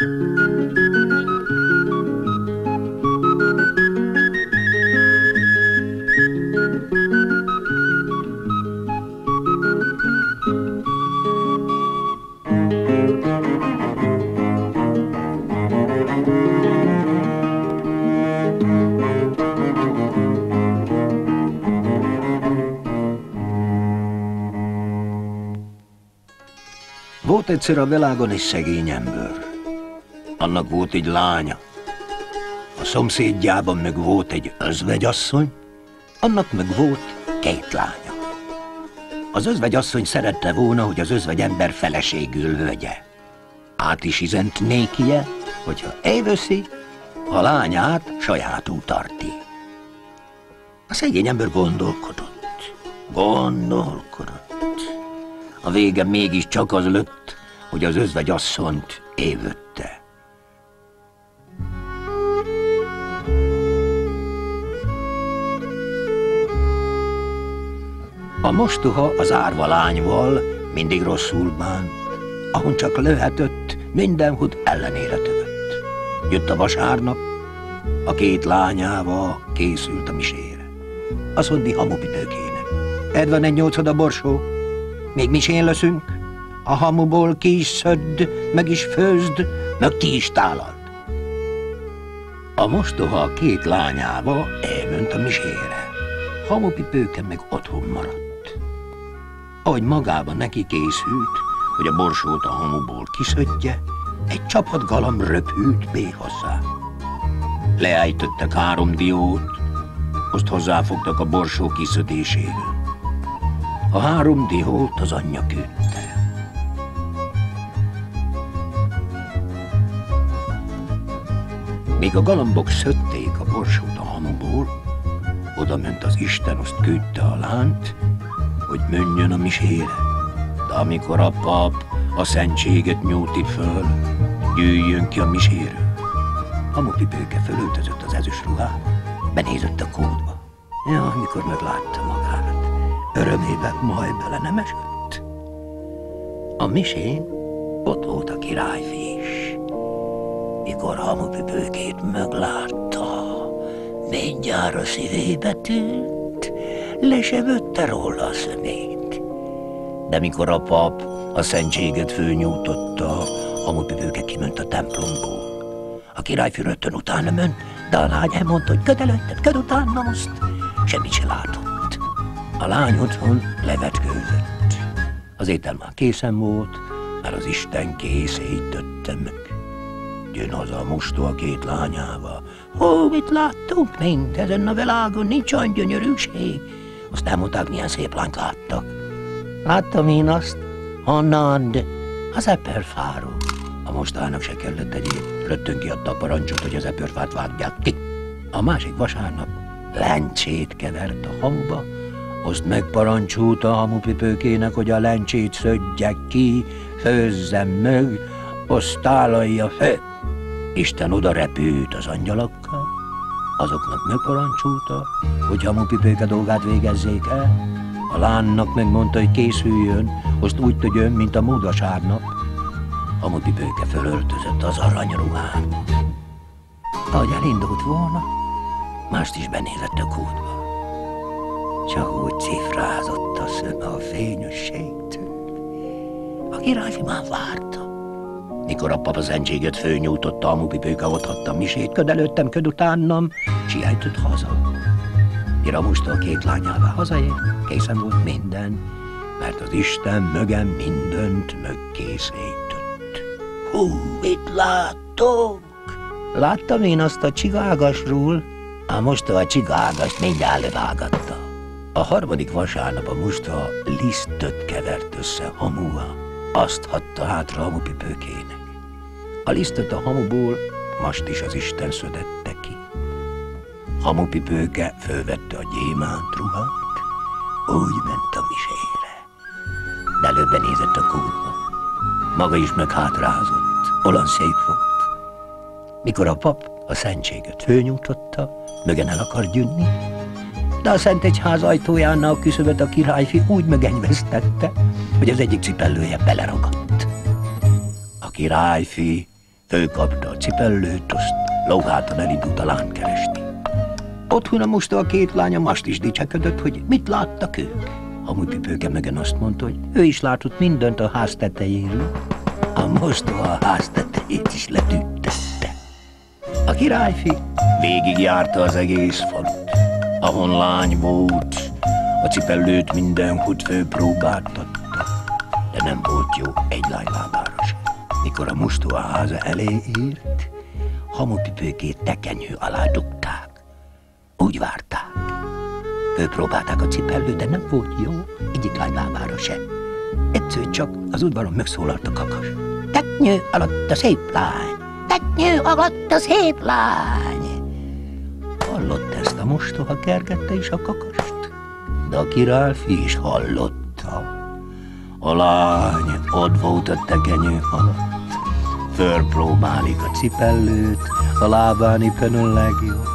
Volt egyszer a világon egy szegény ember. Annak volt egy lánya. A szomszédjában meg volt egy özvegyasszony, annak meg volt 2 lánya. Az özvegyasszony szerette volna, hogy az özvegyember feleségül vegye. Át is üzent nékie, hogyha elveszi, a lányát sajátul tarti. A szegény ember gondolkodott. A vége mégiscsak az lett, hogy az özvegyasszonyt évötte. A mostoha az árva lányval mindig rosszul bánt, ahon csak lehetett, mindenhol ellenére tövött. Jött a vasárnap, a 2 lányával készült a misére. Azt mondta hamupipőkének: Edvan egy 8 borsó, még misén leszünk, a hamuból ki is szödd, meg is főzd, meg ti is tálald. A mostoha a 2 lányával elment a misére. Hamupipőke meg otthon maradt. Ahogy magába neki készült, hogy a borsót a hamuból kiszödje, egy csapat galamb röpült bé hozzá. Leállítottak 3 diót, azt hozzáfogtak a borsó kiszödésével. A 3 diót az anyja küldte. Míg a galambok szödték a borsót a hamuból, oda ment az Isten, azt küldte a lányt, hogy menjön a misére. De amikor a pap a szentséget nyújti föl, jöjjön ki a miséről. Hamupipőke fölöltözött az ezüst ruhát, benézett a kódba. Ja, amikor meglátta magát, örömébe majd bele nem esett. A misén ott volt a királyfi is. Mikor Hamupipőkét meglátta, mindjárt a szívébe tűnt, le se vette róla a szemét. De mikor a pap a szentséget fölnyújtotta, Hamupipőke kiment a templomból. A királyfi rögtön utána ment, de a lány elmondta, hogy köd előtted, köd utána azt. Semmit se látott. A lány otthon levetkőzött. Az étel már készen volt, mert az Isten készítette meg. Jön haza a mostó a 2 lányával. Ó, mit láttunk mind ezen a világon, nincs olyan gyönyörűség. Azt elmondták, milyen szép lányt láttak. Láttam én azt, honnan, az eperfáról. A mostának se kellett egyéb, rögtön kiadta a parancsot, hogy az eperfát vágják ki. A másik vasárnap lencsét kevert a hamuba, azt megparancsolta a Hamupipőkének, hogy a lencsét szödje ki, főzzem meg, azt tálalja fel. Isten oda repült az angyalokkal, azoknak megparancsolta, hogy Hamupipőke dolgát végezzék el. A lánynak megmondta, hogy készüljön, azt úgy tegyön, mint a múlt vasárnap. Hamupipőke fölöltözött az aranyruhát. Ahogy elindult volna, mást is benézett a kútba. Csak úgy cifrázott a szeme a fényességtől. A királyfi már várta. Mikor a pap a szentséget fölnyújtotta, Hamupipőke otthatta a misét, köd előttem, köd utánam, sietett haza. Mire most a 2 lányával hazaért, készen volt minden, mert az Isten mögem mindent megkészített. Hú, mit láttok? Láttam én azt a csigágasról, most a csigágast mindjárt levágatta. A 3. vasárnap a mostoha lisztöt kevert össze hamuval, azt hagyta hátra Hamupipőkének. A lisztöt a hamuból most is az Isten szödette ki. Hamupipőke fölvette a gyémánt ruhát, úgy ment a misére. De előbb benézett a kútba. Maga is meghátrázott, olyan szép volt. Mikor a pap a szentséget fölnyújtotta, mögen el akar gyűnni, de a Szentegyház ajtójánál a küszöbet a királyfi úgy megenyvesztette, hogy az egyik cipellője beleragadt. A királyfi Fölkapta a cipellőt, azt lóháton elindult a lányt keresni. Otthon a mostoha a két lánya most is dicsekedett, hogy mit láttak ők. Hamupipőke megen azt mondta, hogy ő is látott mindent a ház tetejéről. A mostoha a ház tetejét is letüttette. A királyfi végigjárta az egész falut, ahol lány volt, a cipellőt mindenhogy fölpróbáltatta, de nem volt jó egy lány lábára sem. Mikor a mostoha háza elé ért, Hamupipőkét tekenyő alá dugták. Úgy várták. Fölpróbálták a cipellőt, de nem volt jó egyik lány lábára sem. Egyszer csak az udvaron megszólalt a kakas. Teknyő alatt a szép lány! Teknyő alatt a szép lány! Hallott ezt a mostoha, kergette is a kakast, de a királyfi is hallotta. A lány ott volt a tekenyő alatt. Fölpróbálik a cipellőt, a lábán éppen a legjobb.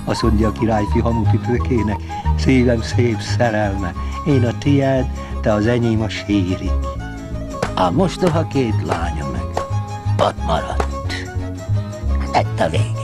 Azt mondja a királyfi Hamupipőkének, szívem szép szerelme, én a tied, te az enyém a sírig. A mostoha két lánya meg ott maradt. Lett a vég.